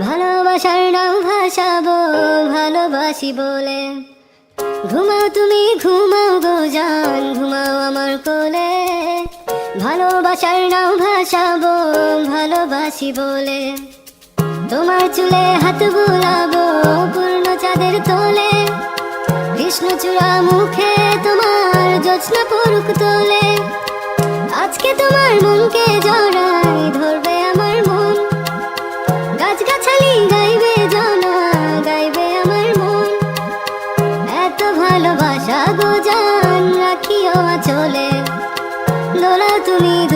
ভালোবাসার নাও ভাসাবো ভালোবাসি বলে। ঘুমাও তুমি ঘুমাও গো জান, ঘুমাও আমার কোলে। ভালোবাসার নাও ভাসাবো ভালোবাসি বলে। তোমার চুলে হাত বুলাবো পূর্ণ চাঁদের তোলে। কৃষ্ণচূড়া মুখে তোমার জ্যোৎস্না পড়ুক তোলে। আজকে তোমার মনকে জড়াই ধরবে আমার মন। গাছগাছালি গাইবে জানা, গাইবে আমার মন। এত ভালোবাসা গো জান রাখিও আঁচলে। দোলা তুমি